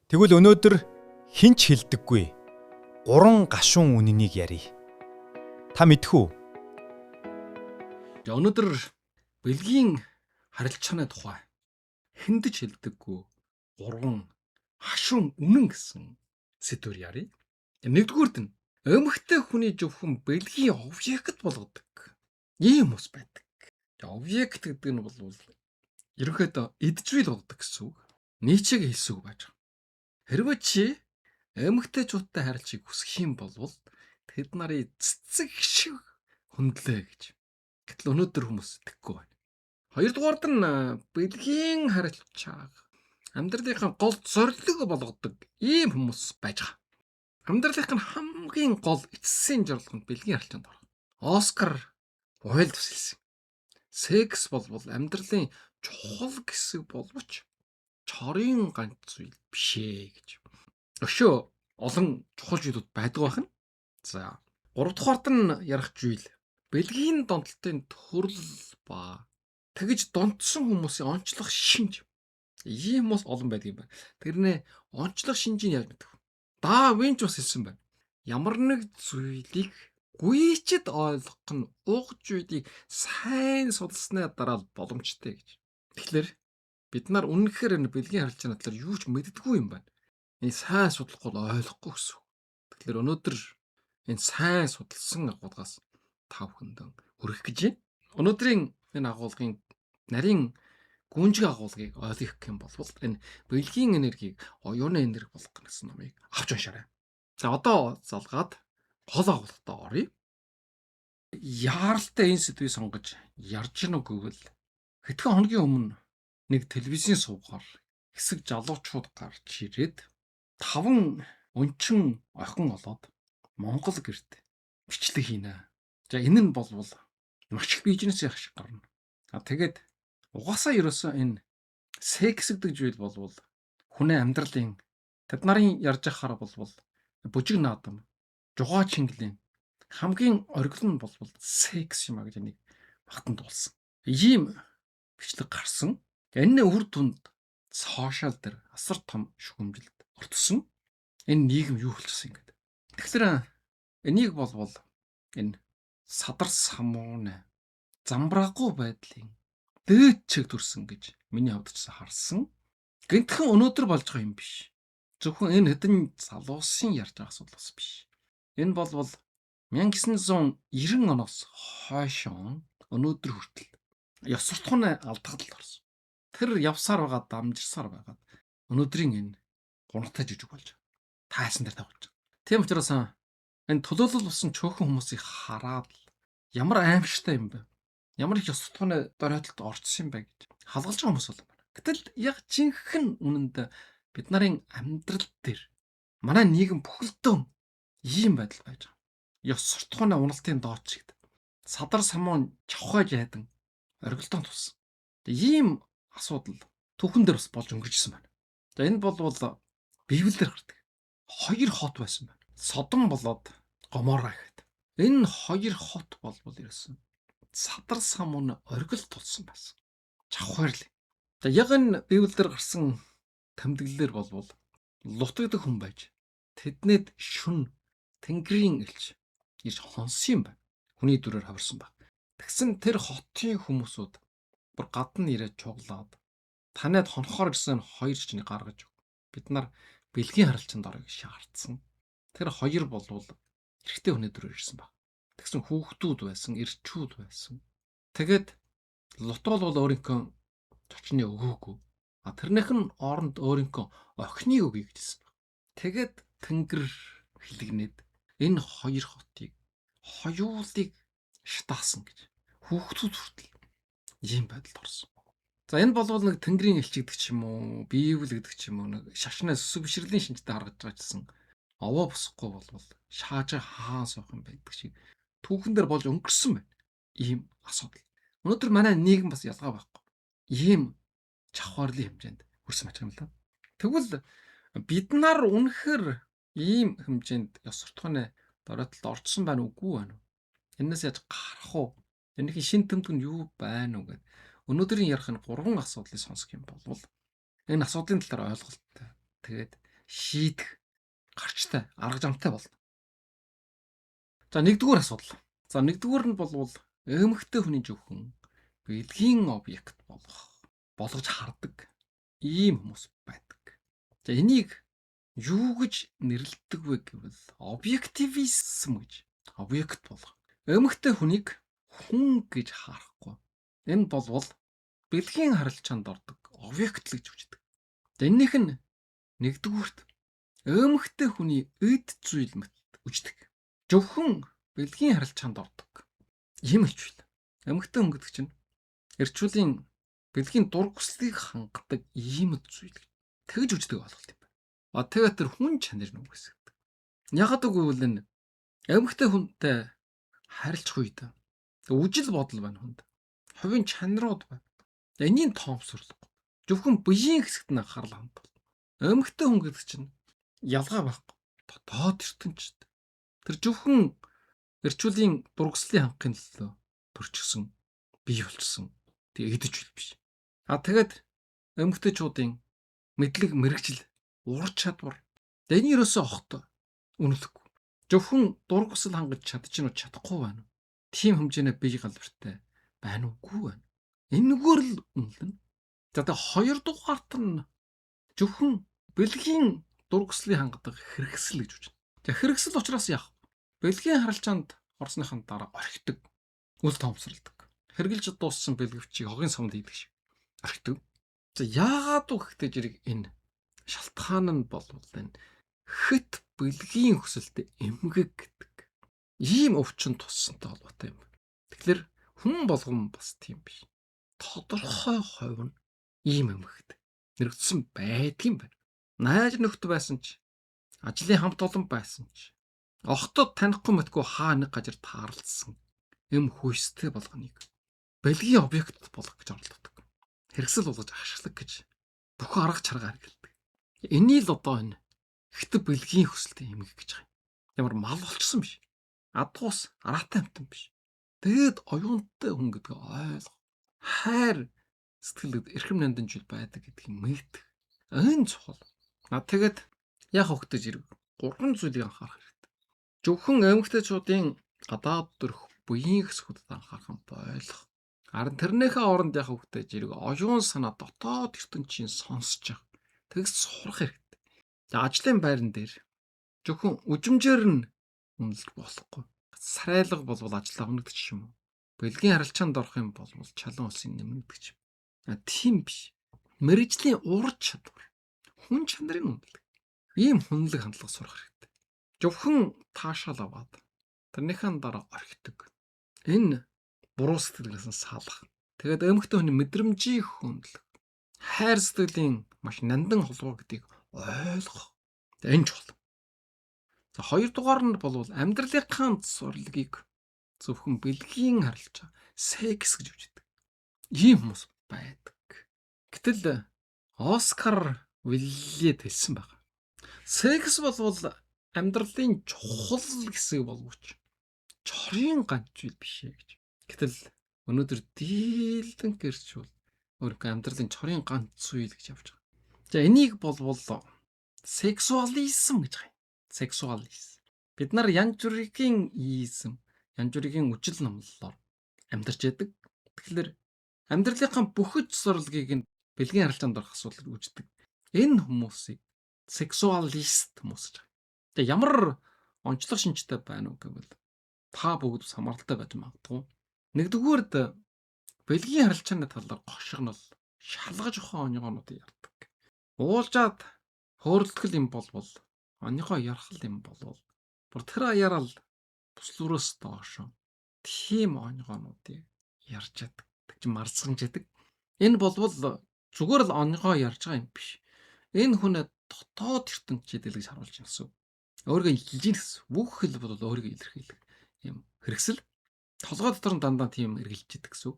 Тэгвэл өнөөдөр хинч хэлдэггүй 3 гашуун үнэнийг ярий. Та мэдэх үү? Өнөөдөр бэлгийн харилцааны тухай хэндэж хэлдэггүй 3 хашуун үнэн гэсэн сэдвээр ярий. Нэгдүгüүрт нь эмэгтэй хүний зөвхөн бэлгийн объект болгодог ийм ус байдаг. Объект гэдэг нь бол ерөнхийдөө эджил болгодог гэсэн үг. Нийцэг хэлсэн үг байж байгаа. Хэрвээ чи эмэгтэйчүүдтэй харилцахыг хүсэх юм бол тэд нарыг цэцэг шиг хөндлөө гэж. Гэтэл өнөөдөр хүмүүс тэгэхгүй байна. Хоёрдугаард нь бэлгийн харилцааг амьдралынхаа гол зорилго болгодог ийм хүмүүс байж байгаа. Амьдралынхаа хамгийн гол эцсийн зорилго нь бэлгийн харилцаанд орох. Оскар Уайлд хэлсэн. Секс бол амьдралын чухал хэсэг боловч чорын ганц зүйл бишээ гэж. Өшөө олон чухал зүйлүүд байдаг байна. За, 3 дугаарт нь ярих зүйл бэлгийн донтолтын төрөл ба тэгж донтсон хүмүүсийн онцлог шинж. Ийм бас олон байдаг юм байна. Тэрнээ онцлог шинжийг яаж мэдэх вэ? Да Винч бас хэлсэн байна. Ямар нэг зүйлийг гүйчэд ойлгох нь уг зүйлийг сайн судалсны дараа боломжтой гэж. Тэгэхээр бид нар үнэнхээр энэ бэлгийн харилцааны талаар юу ч мэддэггүй юм байна. Энэ сайн судлахгүй ойлгохгүй гэсэн. Тэгэхээр өнөөдөр энэ сайн судалсан агуулгаас та бүхэндээ хүргэх гэж байна. Өнөөдрийн энэ агуулгын нарийн гүнжиг агуулгыг ойлгох юм бол энэ бэлгийн энергийг оюуны энерги болгох гэсэн номыг авч уншаарай. За одоо залгаад гол агуулгатаа оръё. Яаралтай энэ сэдвийг сонгож ярьж гэнэ үгүй л хэдхэн хоногийн өмнө нэг телевизийн сувгаар хэсэг залуучууд гарч ирээд 5 өнчин охин олоод Монгол гэрт бичлэг хийнэ. За энэ нь бол маш их бизнес яах шиг гарна. Тэгээд угаасаа ерөөсөө энэ секс гэдэг зүйл бол хүний амьдралын тэд нарын ярьж ахаар бол бүжиг наадам, жугаа чингэлийн хамгийн оргил нь бол секс юм а гэж энийг багтанд дуулсан. Ийм бичлэг гарсан. Энэ үр дүнд сошиал дээр асар том шүүмжилт орцсон. Энэ нийгэм юу болчихсон юм гээд. Тэгэхээр энийг бол энэ садар самуун замбраагүй байдлын дээд чиг төрсөн гэж миний хувьд ч харсан. Гэнтхэн өнөөдөр болж байгаа юм биш. Зөвхөн энэ хэдэн залуусын ярьж байгаа асуудал бас биш. Энэ бол 1990 оноос хойшоо өнөөдөр хүртэл ёс суртахууны алдагдлалд орсон. Тэр явсаар байгаа дамжирсаар байгаа. Өнөөдрийн энэ гунхтай жижиг болж тайсан дээр тавьж байгаа. Тийм учраас энэ төлөөлөл болсон чөөхөн хүмүүсийг хараад ямар аимшигтай юм бэ? Ямар их ёс суртахууны дөрөөлөлд орцсон юм бэ гэж халгалж байгаа хүмүүс байна. Гэтэл яг жинхэнэ үнэнд бид нарын амьдрал дээр манай нийгэм бүхэлдээ ийм байдал байж байгаа. Ёс суртахууны уналтын доод чигт садар самуун чавхаж яадан оргилдон тулсан. Ийм асуудал түүхэн дээр бас болж өнгөрчсөн байна. За энэ бол Библиэр гардаг. 2 хот байсан байна. Содом болоод Гомора гэхэд. Энэ 2 хот бол ерөөсөн садар самуун оргил тулсан байсан. Чавхаарлаа. За яг энэ Библиэр гарсан тэмдэглэлээр бол лутгдаг хүн байж тэднээд шүн Тэнгэрийн элч ирж хонсон юм байна. Хүний дүрээр хаварсан баг. Тэгсэн тэр хотын хүмүүсүүд бүр гадна ирээд чуглаад танайд хонхоор ирсэн 2 жиний гаргаж өг. Бид нар бэлгийн харилцаанд орё гэж шаардсан. Тэр 2 бол эрэгтэй хүний дүрээр ирсэн баг. Тэгсэн хүүхдүүд байсан, эрчүүд байсан. Тэгээд Лут бол өөрийнхөө зочны өгөөгүй. Тэрнийх нь оронд өөрийнхөө охины өгье гэжсэн баг. Тэгээд Тэнгэр хилэгнээд энэ 2 хотыг хоёулыг шатаасан гэж. Хүүхдүүд хүртэл ийм байдалд орсон. За энэ бол нэг Тэнгэрийн элч гэдэг ч юм уу, Библи гэдэг ч юм уу нэг шашнаа сүсэг бишрэлийн шинжтэй харгаж байгаа гэсэн. Овоо босхгүй бол шааж хаан суух юм байдаг шиг түүхэн дээр болж өнгөрсөн байна. Ийм асуудал. Өнөөдөр манай нийгэм бас ялгаа байхгүй. Ийм чавхаарлын хэмжээнд хүрсэн байж байгаа юм л. Тэгвэл бид нар үнэхээр ийм хэмжээнд ёс суртахууны дөрөөлөлд орцсон байна уугүй байна уу? Энээс яаж гарах уу? Энэхийн шин тэмдэг нь юу байна уу гэдэг. Өнөөдрийн ярих нь 3 асуудлыг сонсох юм бол энэ асуудлын талаар ойлголттой. Тэгээд шийдэх гарчтай, арга замтай болно. За нэгдүгээр асуудал. За нэгдүгээр нь болвол эмэгтэй хүний зөвхөн бэлгийн объект болгож хардаг ийм хүмүүс байдаг. За энийг юу гэж нэрлэдэг вэ гэвэл объективизм гэж. Объект болгох. Эмэгтэй хүнийг хүн гэж харахгүй. Энэ болвол бэлгийн харилцаанд ордог объект л гэж үздэг. За эннийх нь нэгдүгüүрт эмэгтэй хүний эд зүйл мэт үздэг. Зөвхөн бэлгийн харилцаанд ордог. Ийм л зүйл. Эмэгтэй хүн гэдэг чинь эрчүүлийн бэлгийн дур хүслийг хангадаг ийм зүйл. Тэгж үздэг болголт юм байна. Тэгээд тэр хүн чанар нь үгүйсгдэг. Ягаад гэвэл энэ эмэгтэй хүнтэй харилцах үед үжил бодол байна хүнд. Хувийн чанарууд байна. Энийн тоомсорлого. Зөвхөн биеийн хэсэгт нь анхаарал хандах. Эмэгтэй хүн гэдэг чинь ялгаа байхгүй. Дотоод ертөнцид. Тэр зөвхөн эрчүүлийн дургслын хангахын төлөө төрчихсөн, бий болчихсон. Тэгээ идэж үл биш. Тэгээд эмэгтэйчүүдийн мэдлэг мэрэгжил, ур чадвар энэ юусоо огт үнэлэхгүй. Зөвхөн дургсал хангаж чадчихна уу чадахгүй байна уу? Тийм хэмжээний бие галбартай байна уугүй байна. Энэгээр л үнэлнэ. За тэгээ хоёрдугаарт нь зөвхөн бэлгийн дургслыг хангадаг хэрэгсэл гэж үзнэ. За хэрэгсэл учраас яах вэ? Бэлгийн харилцаанд орсныхан дараа орхидог, үл тоомсролдог. Хэрглэж дууссан бэлгэвчийг хогийн самд идэх шиг орхидог. За яагаад вэ гэхдээ зэрэг энэ шалтгаан нь болвол энэ хэт бэлгийн хүсэлтэд эмгэг гэдэг ийм өвчин туссантай холбоотой юм. Тэгэхээр хүн болгон бас тийм биш. Тодорхой хувь нь ийм эмгэгтэй нэрвдсэн байдгийн байна. Найз нөхд байсан ч, ажлын хамт олон байсан ч, охтод танихгүй мэтгүй хаа нэг газар таарлсан эм хүйстэй болгоныг бэлгийн объект болгох гэж оролддог. Хэрэгсэл болгож ашиглах гэж бүх арга чарга хэрэгэлдэг. Энийг л одоо энэ хэт бэлгийн хүсэлтэд эмгэг гэж байгаа юм. Ямар мал болчихсон биш. Адгуус араатай амтан биш. Тэгэд оюунтай хүн гэдэг ойлго. Хайр сэтгэлд эрхэм нандин жил байдаг гэдгийг мэддэг. Энэ чухал. Тэгээд яг хөвгтөж ирв. 3 зүйлийг анхаарах хэрэгтэй. Зөвхөн эмэгтэйчүүдийн гадаад дөрөх буян хэсгүүдэд анхаарах нь ойлгох. Харин тэрнийхээ оронд яг хөвгтөж ирв. Оюун санаа дотоод ертөнцийн сонсож явах. Тэгс сурах хэрэгтэй. За ажлын байран дээр зөвхөн үжимжээр нь үнэлж болохгүй. Сарайлга болвол ажлаа өнөгдөж юм уу? Бэлгийн харилцаанд орох юм бол чалан улсын нэмэгдэж. Тийм биш. Мэргэжлийн ур чадвар, хүн чанарын үнэлэг. Ийм хүнлэг хандлага сурах хэрэгтэй. Зөвхөн таашаал аваад тэрнийхэн дараа орхидог. Энэ буруу сэтгэлээс салах. Тэгээд эмэгтэй хүний мэдрэмжийг хүндлэх. Хайр сэтгэлийн маш нандин холбоо гэдгийг ойлгох. Энэ чухал. За хоёрдугаар нь болвол амьдралынхаа сурлагийг зөвхөн бэлгийн харилцаа, секс гэж үздэг. Ийм хүмүүс байдаг. Гэтэл Оскар Уиллет хэлсэн байна. Секс болвол амьдралын чухал хэсэг боловч чорын ганц зүйл биш ээ гэж. Гэтэл өнөөдөр дийлэн гэрч бол өөрийнхөө амьдралын чорын ганц зүйл гэж явж байгаа. За энийг болвол сексуализм гэж байгаа юм. Сексуализм. Бид нар янз бүрийн изм, янз бүрийн үжил номлолоор амьдарч яадаг. Тэгэхээр амьдралынхаа бүхэж сурлагыг нь бэлгийн харилцаанд орох асуудал үүсдэг. Энэ хүмүүсийг сексуалист хүмүүс гэж байна. Тэгээ ямар онцлог шинжтэй байна уу гэвэл та бүгд самаралтай байж магадгүй. Нэгдүгüүрд бэлгийн харилцааны талаар гошигнол шалгаж ухаан онёгоонуудыг ярьдаг. Уулзаад хөөрөлдгөл юм болвол онёгоо ярахл юм болвол бүр тэр аяарал бүслүүрээс доошо тийм онёгоонуудыг ярьж яадаг. Тэгж марцгамж яадаг. Энэ болвол зүгээр л онёгоо ярьж байгаа юм биш. Энэ хүнээ дотоод ертөнцид илгэж харуулж юмсан. Өөрийгөө илжиж гэсэн. Бүх хэл бол өөрийгөө илэрхийлэх юм хэрэгсэл. Толгой дотор нь дандаа тийм эргэлж идэг гэсэн.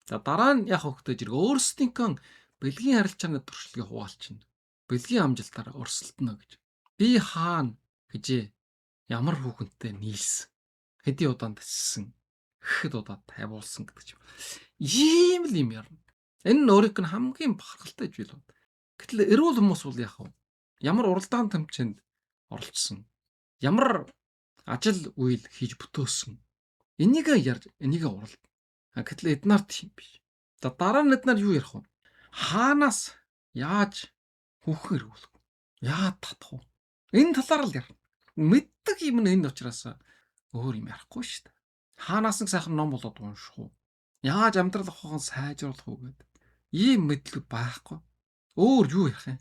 За дараа нь яг хөвгтөж ирэх өөрсдийнхөө бэлгийн харилцааны туршлагыг хуваалчна. Бэлгийн амжилтаар өрсөлдөнө гэж. Би хаана гэжээ ямар хүүхэнтэй нийлсэн. Хэдий удаан тассан. Хэд удаа тайвуулсан гэдэг ч юм. Ийм л юм ярина. Энэ нь өөрийнх нь хамгийн бахархалтай зүйл байна. Гэтэл эрүүл хүмүүс бол яах вэ? ямар уралдаан тэмцээнд оролцсон, ямар ажил үйл хийж бүтөөсөн. Энийг ярьж, энийг уралд. Гэтэл эднаар тийм биш. За дараа нь эднаар юу ярих вэ? Хаанаас яаж хүүхэн эргүүлэх вэ? Яагаад татах вэ? Энэ талаар л ярих. Мэддэг юм нь энэ учраас өөр юм ярихгүй шүү дээ. Хаанаас нэг сайхан ном болоод унших уу? Яаж амьдрал ахуйн сайжруулах уу гэдэг. Ийм мэдлэг байхгүй. Өөр юу ярих юм?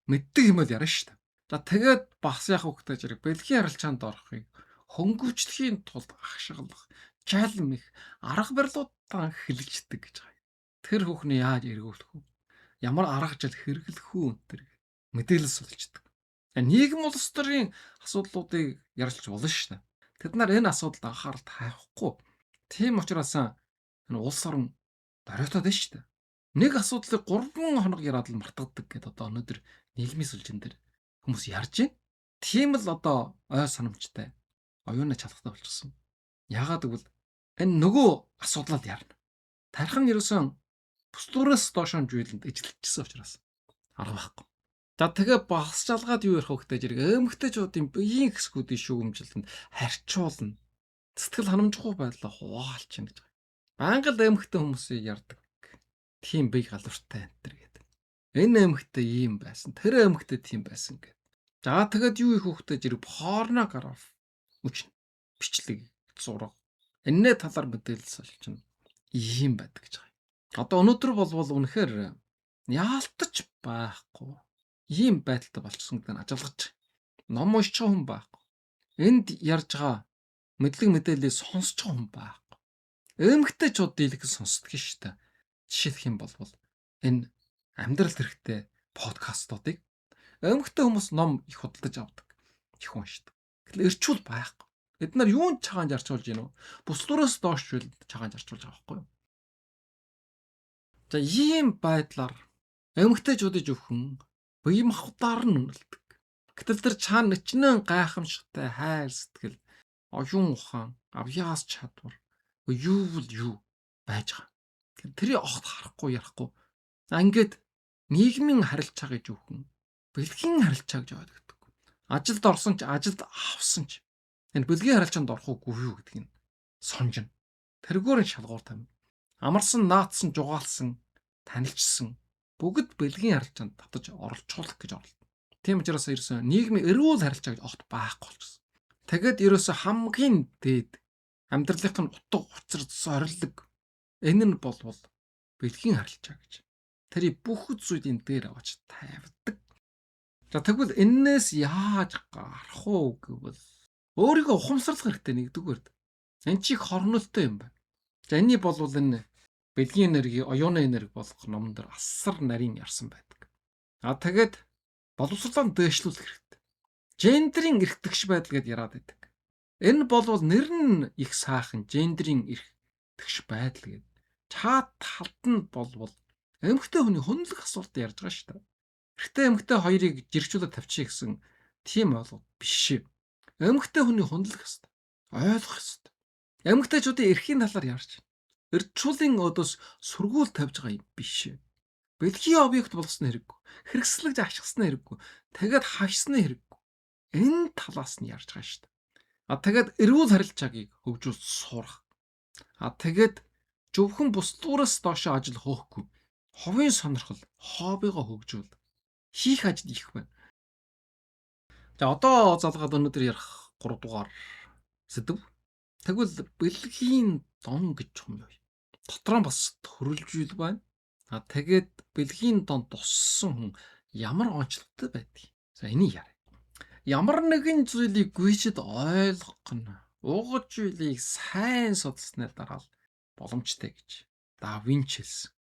Мэддэг юм бол ярина шүү дээ. За тэгээд бас яах вэ гэдэг зэрэг бэлгийн харилцаанд орохыг хөнгөвчлөхийн тулд агшиглах, жалмих, арга барилуудаа хэлэгждэг гэж байгаа. Тэр хүүхний яаж эргүүлэх вэ? Ямар арга жил хэрэглэх үү өнтер мэдээлэл суулждаг. Нийгэм улс төрийн асуудлуудыг ярьж болно шүү дээ. Тэд нар энэ асуудалд анхаарал тавихгүй. Тийм учраас энэ улс орн доройтоод байна шүү дээ. Нэг асуудлыг 3 хоног яраад л мартгадаг гэдэг одоо өнөөдөр нийгмийн сүлжээн дээр хүмүүс ярьж байна. Тийм л одоо ой санамжтай оюуны чалгатай болчихсон. Яагаад гэвэл энэ нөгөө асуудлаар ярина. Тархан ерөөсөн бүслүүрээс доошоо жийлэнд ижлэгчсэн учраас арга байхгүй. За тэгээ бас жалгаад юу ярих вэ гэдэг зэрэг эмэгтэйчүүдийн биеийн хэсгүүдийн шүүмжилтэнд харьцуулна. Сэтгэл ханамжгүй байдлаа хуваалж чинь гэж байгаа. Англ эмэгтэй хүмүүсийг ярддаг. Тийм бие галвартай энтер гэдэг. Энэ эмэгтэй ийм байсан, тэр эмэгтэй тийм байсан гэдэг. За тэгээд юу их хөхтэй зэрэг порнограф үуч бичлэг зураг. Энэний талаар мэдээлэл солилцно. Ийм байдаг гэж байгаа. Одоо өнөөдөр болвол үнэхээр яалтаж байхгүй. Ийм байдалтай болчихсон гэдэг нь ажиглаж. Ном уншиж байгаа хүн байхгүй. Энд ярьж байгаа мэдлэг мэдээллийг сонсож байгаа хүн байхгүй. Эмэгтэйчүүд дийлхэн сонсдог шүү дээ. Жишээлх юм бол энэ амьдралд хэрэгтэй подкастуудыг эмэгтэй хүмүүс ном их худалдаж авдаг. Их уншдаг. Гэтэл эрчүүл байхгүй. Эднэр юунд цагаан зарчуулж гинөө? Бүслүүрээс доош чүл цагаан зарчуулж байгаа байхгүй юу? За ийм байдлаар эмэгтэйчүүдийн зөвхөн бие махбодаар нь үнэлдэг. Гэтэл тэр чаана нэчнэн гайхамшигтай хайр сэтгэл, оюун ухаан, авьяас чадвар юу байж байгаа. Тэрийг огт харахгүй ярихгүй. Ингээд нийгмийн харилцааг зөвхөн бэлгийн харилцаа гэж ойлгодог. Ажилд орсон ч ажилд авсан ч энэ бэлгийн харилцаанд орох уугүй юу гэдгийг сонжно. Тэргүүрийн шалгуур тамина. Амарсан, наацсан, жугаалсан, танилцсан бүгд бэлгийн харилцаанд татаж оролцуулах гэж орлоо. Тийм учраас ерөөсөн нийгмийн эрүүл харилцаа гэж огт байхгүй болчихсон. Тэгэд ерөөсөн хамгийн дээд амьдралын утга учир зорилго энэ нь болвол бэлгийн харилцаа гэж. Тэрийг бүх зүйлийн дээр авч тавьдаг. За тэгвэл энээс яаж гарах уу гэвэл өөрийгөө ухамсарлах хэрэгтэй нэгдүгээр. Энэ чих хорнолтой юм байна. За энэний болвол энэ бэлгийн энерги, оюуны энерги болох номон дээр асар нарийн ярьсан байдаг. Тэгээд боловсролоо дээшлүүлэх хэрэгтэй. Гендрийн эрхтгч байдал гэдээ яриад байдаг. Энэ болвол нэр нь их сайхан гендрийн эрхтгч байдал гэдэг. Чаад талд нь болвол эмэгтэй хүний хүнлэх асуултыг ярьж байгаа шүү дээ. Эрэгтэй эмэгтэй хоёрыг жиргчүүлээд тавьчих гэсэн тийм ойлголт биш. Эмэгтэй хүний хүнлэх хэвээр ойлгох хэвээр. Эмэгтэйчүүдийн эрхийн талаар ярьж байна. Эрчүүлийн өдөөс сургууль тавьж байгаа юм биш. Бэлгийн объект болгосны хэрэггүй. Хэрэгслэгж ашигласны хэрэггүй. Тэгээд хавьсны хэрэггүй. Энэ талаас нь ярьж байгаа шүү дээ. Тэгээд эрүүл харилцааг хөгжүүлж сурах. Тэгээд зөвхөн бүслүүрээс доошоо ажил хөөхгүй. Ховын сонирхол, хоббигоо хөгжүүл. Хийх ажил их байна. За одоо залгаад өнөөдөр ярих 3 дугаар сэдв. Тэгвэл бэлгийн дон гэж юм юу? Дотроо бас төрөлжүүл байна. Тэгээд бэлгийн дон туссан хүн ямар онцлогтой байдаг? За энийг ярив. Ямар нэгэн зүйлийг гүйцэд ойлгох нь угаж зүйлийг сайн судалсны дараа боломжтой гэж Да Винчи хэлсэн.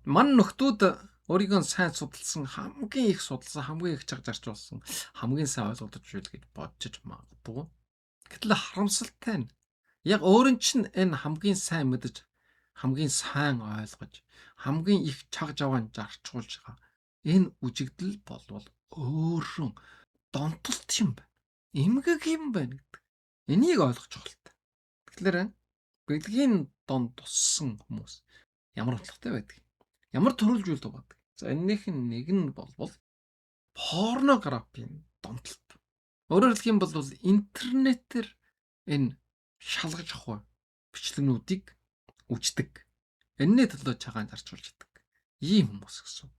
Ман нөхдүүд өөрийгөө сайн судалсан, хамгийн их судалсан, хамгийн их чаг зарчулсан, хамгийн сайн ойлгогдож байл гэж бодож магадгүй. Гэтэл харамсалтай нь яг өөрөн чинь энэ хамгийн сайн мэдэж, хамгийн сайн ойлгож, хамгийн их чаг жавaan зарчуулж байгаа энэ үжигдэл болвол өөрөө донтолт юм байна. Эмгэг юм байна гэдэг. Энийг ойлгож байгаа. Тэгэхээр бэлгийн дон туссан хүмүүс ямар утгатай байдаг? Ямар төрөлжүүлдэг байдаг? За энэнийх нь нэг нь болвол порнографийн донтолт. Өөрөөр хэлэх юм бол интернетээр энэ шалгаж авах бичлэгнүүдийг үздэг. Энэний төлөө цагаан зарчуулж идэг. Ийм хүмүүс гэсэн.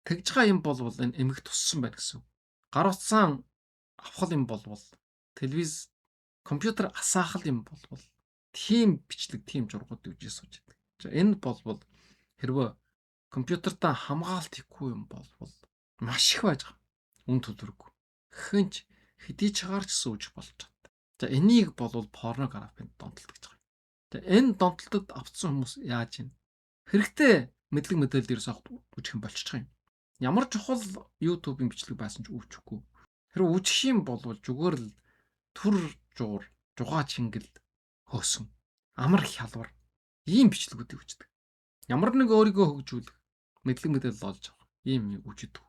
Тэгж байгаа юм бол энэ эмгэг туссан байна гэсэн. Гар утсаан авах юм бол телевиз, компьютер асаах юм бол тийм бичлэг, тийм зургууд үжиж сууж идэг. За энэ бол хэрвээ компьютертаа хамгаалт хийхгүй юм бол маш их байж байгаа. Үн төлбөргүй. Хинч хэдий чагаар ч сууж болж чаддаг. За энийг бол порнографийн донтолт гэж байгаа. За энэ донтолтод автсан хүмүүс яаж ийн? Хэрэгтэй мэдлэг мэдээлэл дээрээс авах үжих юм болчих юм. Ямар чухал YouTube-ийн бичлэг байсан ч үүчихгүй. Хэрвээ үжих юм бол зүгээр л түр жуур, жугаа чингэл хөөсөн. Амар хялбар ийм бичлэгүүдийг үздэг. Ямар нэг өөрийгөө хөгжүүлэх, мэдлэг мэдээлэл олж авах ийм үжидэг.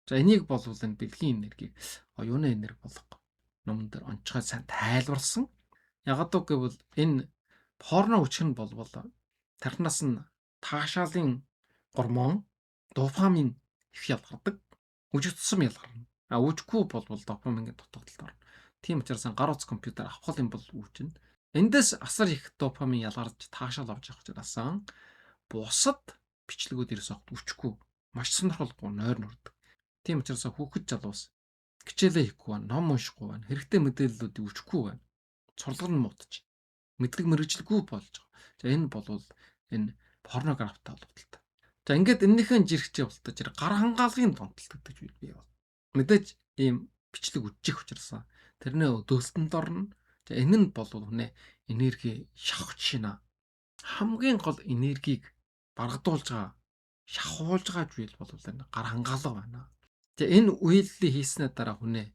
За энийг бол энэ бэлгийн энергийг оюуны энерги болгох номон дээр онцгой сайн тайлбарлсан. Ягаад гэвэл энэ порно үжих нь бол тархинаас нь таашаалын гормон дофамин их ялгардаг. Үжих тусам ялгарна. Үжихгүй бол дофамингийн дутагдалд орно. Тийм учраас гар утас компьютер авах юм бол үүжин. Эндээс асар их дофамин ялгарч таашаал авч явах учраас бусад бичлэгүүд ерөөсөө үжихгүй маш сонирхолтой нойр нурдаг. Тийм учраас хүүхэд залуус хичээлээ хийхгүй байна, ном уншихгүй байна, хэрэгтэй мэдээллүүдийг үжихгүй байна. Цурлаг нь муудаж, мэдлэг мэргэжилгүй болж байгаа. За энэ бол энэ порнографтай холбоотой. За ингээд энэнийхэн жирэгчээ болтож гар хангаалгын донтолт гэж бий бол. Мэдээж ийм бичлэг үжих учраас тэрнээ дөөлтөнд орно. За энэ нь бол хүнээ энерги шавхаж шинэ. Хамгийн гол энергийг баргадуулж байгаа, шахуулж байгаа зүйл бол энэ гар хангаалга байна. За энэ үйлдэлийг хийснээр дараа хүнээ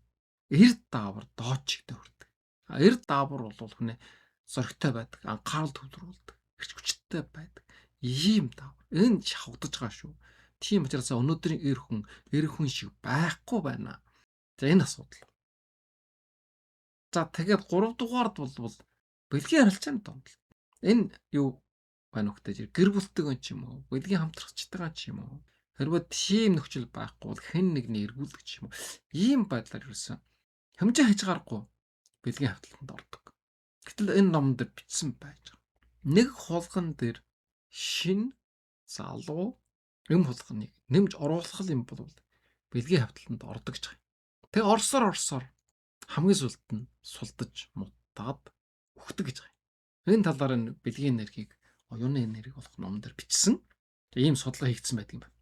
эрд даавар доочигтэй хүрдэг. Эрд даавар бол хүнээ зоригтой байдаг, анхаарал төвлөрүүлдэг, эрч хүчтэй байдаг. Ийм даавар. Энэ шавдаж байгаа шүү. Тийм учраас өнөөдрийн эр хүн шиг байхгүй байна. За энэ асуудал. За тэгээд 3 дугаард бол бэлгийн харилцааны донтолт. Энэ юу байна вэ? Гэр бүлтэйг ч юм уу, бэлгийн хамтрагчтайгаа ч юм уу. Хэрвээ тийм нөхцөл байхгүй бол хэн нэгний эргүүлдэг ч юм уу. Ийм байдлаар юусэн хэмжээ хязгааргүй бэлгийн хавталтанд ордог. Гэтэл энэ номон дээр бичсэн байж байгаа. Нэг хулган дээр шин залуу эм хулганыг нэмж оруулах юм бол бэлгийн хавталтанд ордог гэж байгаа. Тэгээ орсоор хамгийн сүлд нь сулдаж мутаад үхдэг гэж байгаа. Энэ талаар нь бэлгийн энергийг оюуны энерги болох номон дээр бичсэн. Ийм судалгаа хийгдсэн байдаг юм байна.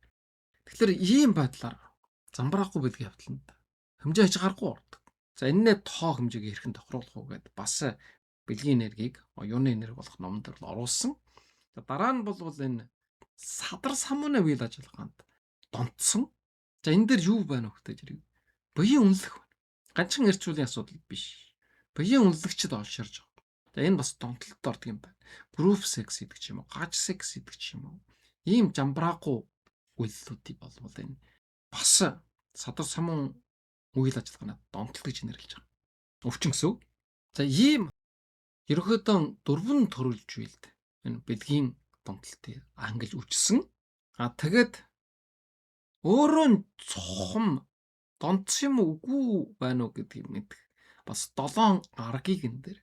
Тэгэхээр ийм байдлаар замбраахгүй бэлгийн хавталтанд хэмжээ хязгааргүй ордог. За энэний тоо хэмжээг хэрхэн тохируулах уу гэдээ бас бэлгийн энергийг оюуны энерги болох номон дээр оруулсан. За дараа нь бол энэ садар самууны үйл ажиллагаанд донтсон. За энэ дээр юу байна вэ гэдэг зэрэг буян үнэлэх байна. Ганцхан эрч үеийн асуудал биш. Буян үнэлэгчд олширж байгаа. За энэ бас донтолтод ордог юм байна. Group sex гэдэг ч юм уу, гаж sex гэдэг ч юм уу. Ийм замбраахгүй үйлдэлүүдийг бол энэ бас садар самуун үйл ажиллагаанд донтолт гэж нэрлэж байгаа. Өвчин гэсэн. За ийм ерөнхийдөө 4 төрөл зүйлд энэ бэлгийн донтолтыг ангилж үжсэн. Тэгээд өөрөө нь цохом донтсон юм үгүй байна уу гэдгийг мэдэх бас 7 аргийг энэ дээр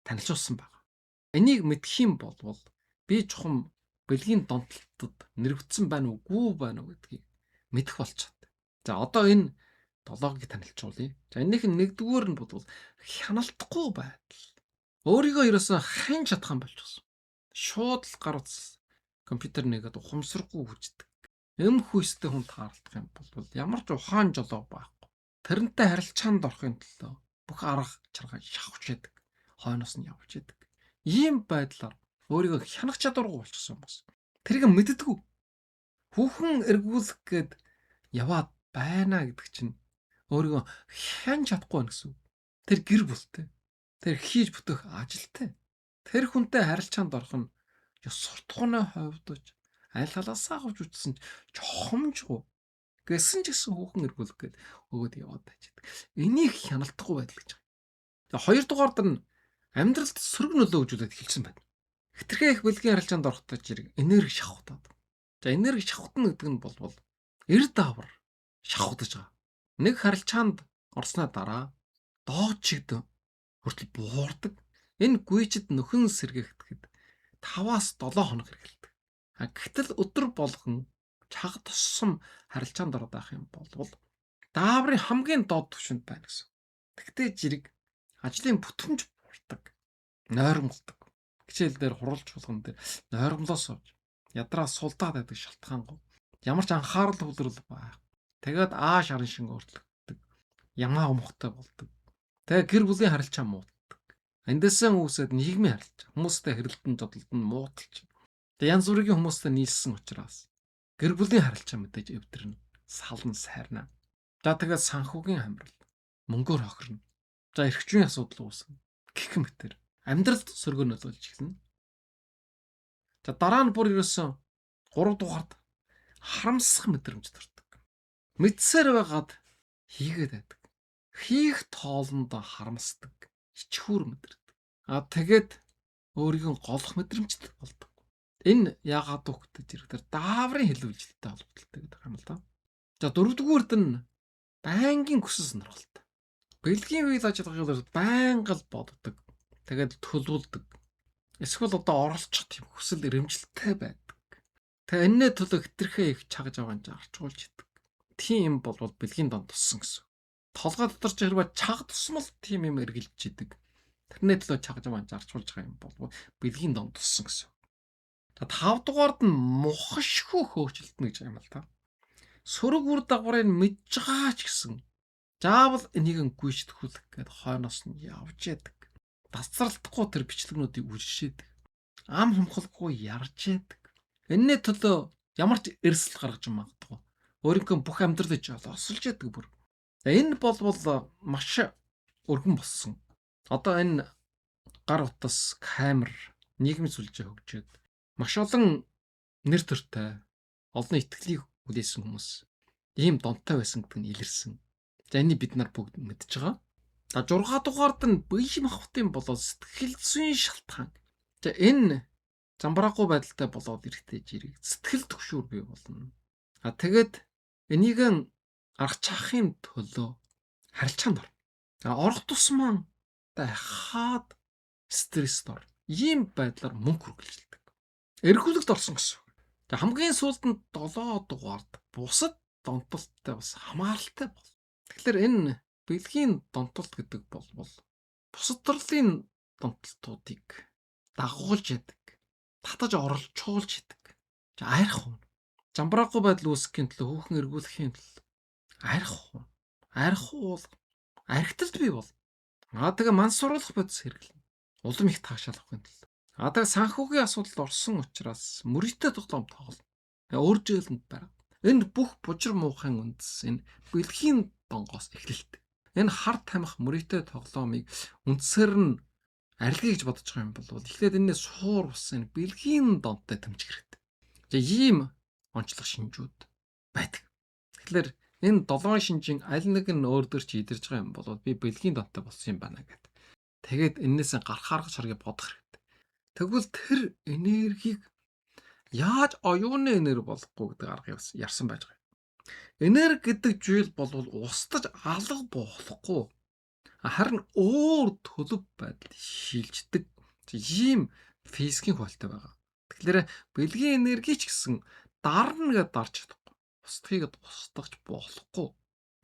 танилцуулсан байна. Энийг мэдэх юм бол би чухам бэлгийн донтолтод нэрвэгдсэн байна уугүй байна уу гэдгийг мэдэх болчиход. За одоо энэ 7-ыг танилцуулъя. За энэних нь нэгдүгээр нь бол хяналтахгүй байдал. Өөрийгөө ерөөсөө хайн чадхан болчихсон. Шууд л гар утас компьютер нэгэд ухамсаргүй хүчдэг. Эм хүйстэй хүн таарлах юм бол ямар ч ухаан жолоо байхгүй. Тэрнтэй харилцаанд орохын төлөө бүх арга чаргаа шавхж яадаг. Хойноос нь явж яадаг. Ийм байдлаар өөрийгөө хянах чадваргүй болчихсон юм бас. Тэрийг мэддэггүй. Хүүхэн эргүүлэх гээд яваад байна гэдэг чинь өөрийгөө хянж чадахгүй байна гэсэн. Тэр гэр бүлтэй. Тэр хийж бүтэх ажилтай. Тэр хүнтэй харилцаанд орох нь ёс суртахууны хувьд аль халаасаа авч үтсэн чохомжгүй. Гэсэн ч гэсэн хүүхэн эргүүлэх гээд өгөөд яваад байждаг. Энийг хяналтахгүй байдал гэж байгаа. За хоёрдугаард нь амьдралд сөрөг нөлөө үзүүлээд эхэлсэн байна. Хэтэрхий их бэлгийн харилцаанд орохдоо зэрэг энерги шавхтаад. За энерги шавхтна гэдэг нь бол эрд даавар шавхдаж байгаа. Нэг харилцаанд орсны дараа доод чигд хүртэл буурдаг. Энэ гүйчид нөхөн сэргийгдэхэд 5-7 хоног хэрэгэлдэг. Гэтэл өдөр болгон чаг тусам харилцаанд ороод байх юм бол дааврын хамгийн доод түвшинд байна гэсэн. Тэгтээ жирэг ажлын бүтгэмж буурдаг, нойрмолдог. Хичээл дээр хуралж болгон дээр нойрмолоос авч ядраа сулдаад байдаг шалтгаангүй. Ямар ч анхаарал хүлрэл байх. Тэгээд ааш харан шинг өөртлөгддөг. Ямаа умхтай болдог. Тэгээ гэр бүлийн харилцаа мууддаг. Эндээсээ үүсээд нийгмийн харилцаа. Хүмүүстэй хэрэлдэн зодолд нь муудалж. Тэгээ янз бүрийн хүмүүстэй нийлсэн учраас гэр бүлийн харилцаа мэдээж эвдэрнэ. Сална сайрна. За тэгээд санхүүгийн хамрал, мөнгөөр хохирно. За эрхчүүн асуудал үүснэ. Гэх мэтэр амьдралд сөргөө нөлөөлж эхэлнэ. За дараа нь бүр ерөөсөн 3 дугаард харамсах мэдрэмж төрдөг. Мэдсээр байгаад хийгээд байдаг. Хийх тоолондоо харамсдаг. Ичхүүр мэдэрдэг. Тэгээд өөрийгөө голох мэдрэмжтэй болдог. Энэ яагаад үгтэй зэрэг дааврын хэлүүлжлэлтэй холбогдолтой гэдэг юм л да. За дөрөвдүгüүрд нь байнгын хүсэл сонирхолтой. Бэлгийн үйл ажиллагааг байнга л боддог. Тэгээд төлөвлөдөг. Эсвэл одоо оролцох тийм хүсэл эрмжилттэй байдаг. Тэгээ энэний төлөө хэтэрхээ их чагж аваанж арчуулж идэг. Тийм бол бэлгийн донд туссан гэсэн. Толгой дотор ч хэрвээ чаг тусмал тийм юм эргэлж идэг. Тэрний төлөө чагж аваанж арчуулж байгаа юм бол бэлгийн донд туссан гэсэн. За 5 дугаард нь мухашгүй хөөчлөлтнө гэж юм л та. Сөрөг үр дагаврыг мэдж байгаа ч гэсэн заавал энийг гүйцэтгүүлэх гээд хойноос нь явж яадаг. Дасралтгүй тэр бичлэгнүүдийг үржижээдэг. Ам хумхалгүй ярьж яадаг. Энэний төлөө ямар ч эрсэл гаргаж магадгүй. Өөрийнхөө бүх амьдралыг осолж яадаг бүр. Энэ бол маш өргөн болсон. Одоо энэ гар утас, камер, нийгмийн сүлжээ хөгжөөд маш олон нэр төртэй, олон итгэлийг үлээсэн хүмүүс ийм донтой байсан гэдэг нь илэрсэн. За энийг бид нар бүгд мэдж байгаа. За 6 дугаард нь бие махбодын болоод сэтгэл зүйн шалтгаан. За энэ замбраагүй байдалтай болоод ирэхдээ жирийг сэтгэл төвшүүр бий болно. Тэгээд энийг арга чахахын төлөө харилцаанд орно. Орох тусмаа хаад стресст ор. Ийм байдлаар мөнгө хөргөлжлөдөг. Эрхүүлэгт орсон гэсэн. За хамгийн сүүлд нь 7 дугаард бусад донтолттой бас хамааралтай бол. Тэгэхээр энэ бэлгийн донтолт гэдэг бол бусад төрлийн донтолтуудыг дагуулж яадаг. Татаж оролцуулж яадаг. За айрах уу. Замбраагүй байдал үүсгэхийн төлөө хүүхэн эргүүлэхийн төлөө айрах уу. Айрах уу архитект бий бол. Тэгээ мансууруулах бодис хэрэглэнэ. Улам их таашаал авахын төлөө. Тэгээ санхүүгийн асуудалд орсон учраас мөрөйтэй тоглоом тоглоно. Өөр жийлэнд байна. Энэ бүх бужир муухайн үндэс энэ бэлгийн донгоос эхэлдэг. Энэ хар тамхи мөрөйтэй тоглоомыг үндсээр нь арилгая гэж бодож байгаа юм бол эхлээд энэ суур ус энэ бэлгийн донтой тэмцэх хэрэгтэй. За ийм онцлог шинжүүд байдаг. Тэгэхээр энэ 7 шинжийн аль нэг нь өөр дөр чи идэрж байгаа юм бол би бэлгийн донтой болсон юм байна гэдэг. Тэгээд энээс гарах арга шаргийг бодох хэрэгтэй. Тэгвэл тэр энергийг яаж оюуны энерги болохгүй гэдэг аргыг ярьсан байж байгаа. Энерги гэдэг зүйл бол устдаж алга болохгүй. Харин өөр төлөв байдал шилждэг. Ийм физикийн хвалтай байгаа. Тэгэхээр бэлгийн энерги ч гэсэн дарна гэдээ дарж чадахгүй. Устдахыг устгаж болохгүй.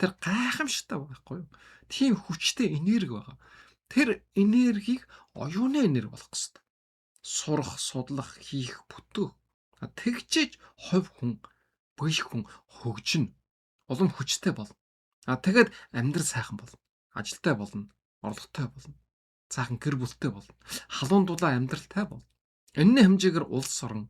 Тэр гайхамшигтай байхгүй юу? Тийм хүчтэй энерги байгаа. Тэр энергийг оюуны энерги болгох хэрэгтэй. Сурах, судлах, хийх, бүтэх. Тэгжээж хувь хүн, бие хүн хөгжинө. Улам хүчтэй болно. Тэгээд амьдрал сайхан болно. Ажилтай болно, орлоготой болно. Цаахан гэр бүлтэй болно. Халуун дулаан амьдралтай болно. Энэний хэмжээгээр улс орон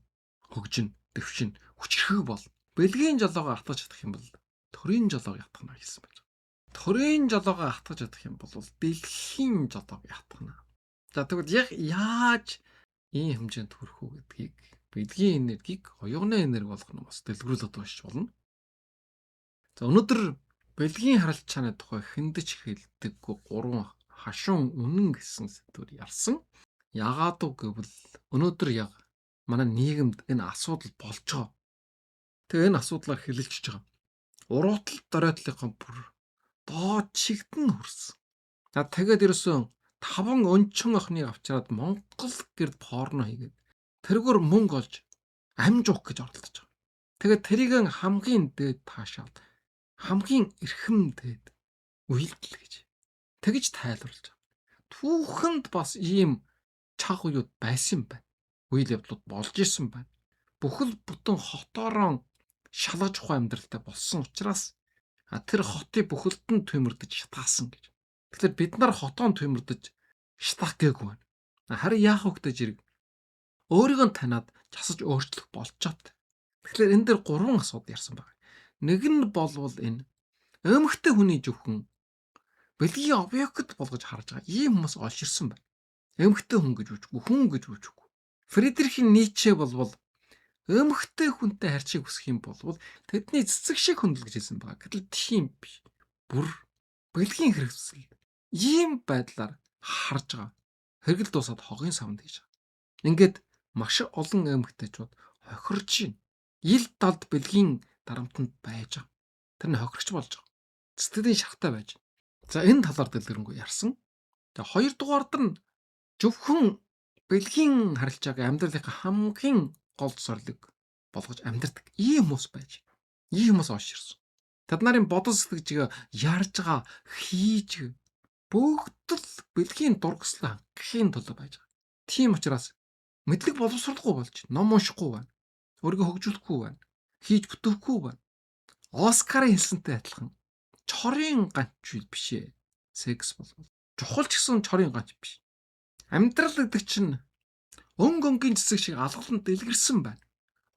хөгжинө, дэвшинэ, хүчрхэг болно. Бэлгийн жолоогоо хатгаж чадах юм бол төрийн жолоог ятгана гэсэн байж байгаа. Төрийн жолоогоо хатгаж чадах юм бол бэлгийн жолоог ятгана. За тэгвэл яг яаж ийм хэмжээнд хүрэх үү гэдгийг бэлгийн энергийг оюуны энерги болгох нь бас дэлгэрүүлээд уншиж болно. За өнөөдөр бэлгийн харилцааны тухай хиндэж хэлдэггүй 3 хашуун үнэн гэсэн сэдвээр ярьсан. Яагаад гэвэл өнөөдөр яг манай нийгэмд энэ асуудал болж байгаа. Тэгээ энэ асуудлаар хэлэлцэж байгаа. Уруутал доройтлынхаа бүр доод чигтэн хүрсэн. Тэгээд ерөөсөн 5 өнчөн охиныг авчираад Монгол гэрд порно хийгээд тэргээр мөнгө олж амжуух гэж оролдож байгаа. Тэгээд тэрийг хамгийн дээд таашаал хамгийн эрхэм дээд үйлдэл гэж тэгж тайлбарлаж байгаа. Түүхэнд бас ийм чаг уууд байсан байна. Үйл явдлууд болж исэн байна. Бүхэл бүтэн хотоороо шалгаж ухаан амьдралтай болсон учраас тэр хотыг бүхэлд нь төмөрдөж шатаасан гэж. Тэгэхээр бид нар хотоон төмөрдөж шатах гээгүй байна. Харин яах вэ гэдэг зэрэг өөрийгөө таниад засаж өөрчлөх болчоод. Тэгэхээр энэ дээр 3 асуудал ярьсан байна. Нэг нь болвол энэ эмэгтэй хүний зөвхөн бэлгийн объект болгож харж байгаа ийм хүмүүс олж ирсэн байна. Эмэгтэй хүн гэж үжихгүй, хүн гэж үжихгүй. Фридрих Ницше болвол эмэгтэй хүнтэй харьцахыг хүсэх юм болвол тэдний цэцэг шиг хөндлөж хэлсэн байгаа. Гэтэл тийм биш. Бүр бэлгийн хэрэгсэл ийм байдлаар харж байгаа. Хэрэгэл дуусаад хогийн савнд хийж байгаа. Ингээд маш олон эмэгтэйчүүд хохирж байна. Ил далд бэлгийн дарамтанд байж байгаа. Тэр нь хохирч болж байгаа. Цэцгийн шахтай байж. За энэ талаар дэлгэрэнгүй ярьсан. За хоёрдугаард нь зөвхөн бэлгийн харилцааг амьдралынхаа хамгийн гол зорилго болгож амьдрдаг ийм хүмүүс байж. Ийм хүмүүс олж ирсэн. Тэд нарын бодол сэтгэжгээ ярьж байгаа, хийж бүгд л бэлгийн дургслаа гэхийн тулд байж байгаа. Тийм учраас мэдлэг боловсруулахгүй болж, ном уншихгүй байна. Өөрийгөө хөгжүүлэхгүй байна. Хийж бүтээхгүй байна. Оскарын хэлсэнтэй адилхан чорын ганц зүйл биш ээ. Секс болов. Чухал ч гэсэн чорын ганц биш. Амьдрал гэдэг чинь өнгийн цэцэг шиг алгаланд дэлгэрсэн байна.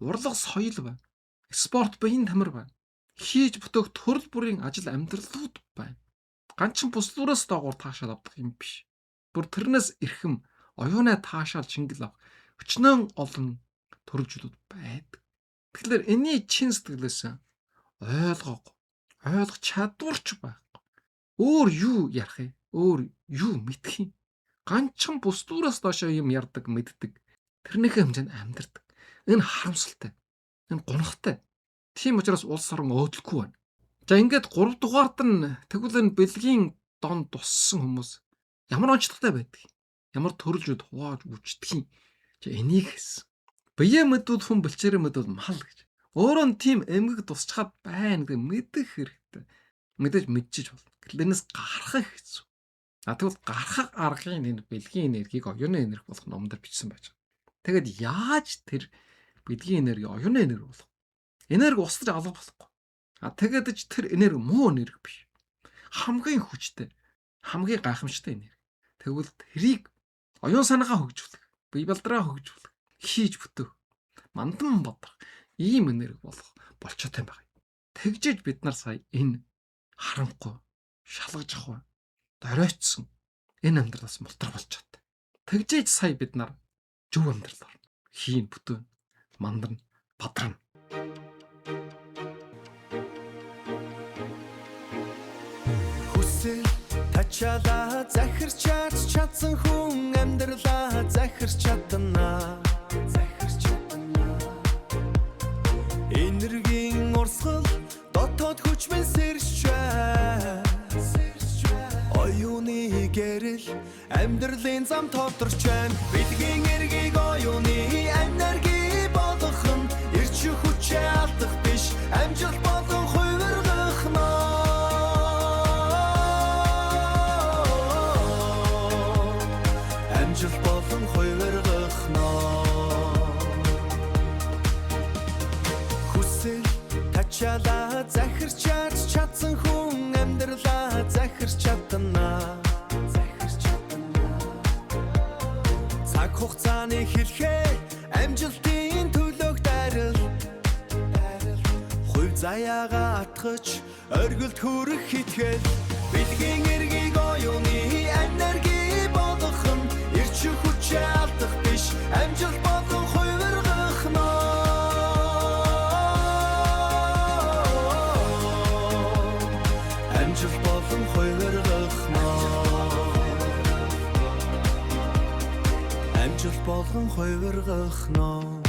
Урлаг соёл байна. Спорт биеийн тамир байна. Хийж бүтээх төрөл бүрийн ажил амьдралууд байна. Ганцхан бүслүүрээс доогуур таашаал авдаг юм биш. Бүр тэрнээс эрхэм оюунаа таашаал шингэл авах өчнөн олон төрөлжлүүд байдаг. Тэгэхээр энэний чин сэтгэлээс ойлгох чадварч байхгүй. Өөр юу ярих юм? Өөр юу мэдэх юм? Ганцхан бүслүүрээс доошоо юм ярддаг, мэддэг. Тэрнийхээ хэмжээнд амьдардаг. Энэ харамсалтай. Энэ гонхтой. Тийм учраас улс орон өөдлөхгүй байна. За ингээд 3 дугаард нь тэгвэл энэ бэлгийн донд туссан хүмүүс ямар онцлогтой байдаг. Ямар төрөлжүүд хувааж үждэг юм. За энийг хэлсэн. Бие мэдүүд хүн бэлчээрээ мэдүүд мал гэж. Өөрөө нь тийм эмгэг тусчаад байна гэдэг мэдэх хэрэгтэй. Мэдээж мэдчихэж болно. Гэрлэнээс гарах хэцүү. Тэгвэл гарах аргын энэ бэлгийн энергийг оюуны энерги болох номдор бичсэн байж байгаа. Тэгэд яаж тэр бэлгийн энерги оюуны энерги болох? Энерги устж алга болохгүй. Тэгээд ч тэр энерги муу энерги биш. Хамгийн хүчтэй, хамгийн гайхамшигтай энерги. Тэгвэл тэрийг оюун санаагаа хөгжүүлэх, бие балдраа хөгжүүлэх, хийж бүтээх, мандан бодрох ийм энерги болох болчоотой юм байна. Тэгжиж бид нар сая энэ харанхуй, шалгаж авах, доройтсон энэ амьдралаас мултрах болчоотой. Тэгжиж сая бид нар зөв амьдрал орно. Хийн бүтэн, мандан, бадрана. Тачаалаа захирчаач чадсан хүн амьдралаа захирч чадна. Энергийн урсгал дотоод хүчмэн сэрч байна. Оюуны гэрэл амьдралын зам тодорч байна. Бэлгийн эргийг оюуны энерги болгох нь ирч хүчээ алдах биш. Амжилт болон хувиргах нь амжилт болон хувиргах хүсэл тачаалаа захирчаач чадсан хүн амьдралаа захирч чадна. Цаг хугацааны хэлхээ амжилтын төлөөх дайрал хувь заяагаа атгаж оргилд хүрэх хитгэл бэлгийн эргийг оюуны энерги болгох нь ирч хүчээ алдах биш амжилт болон хувиргах нь амжилт болон хувиргах нь амжилт болон хувиргах нь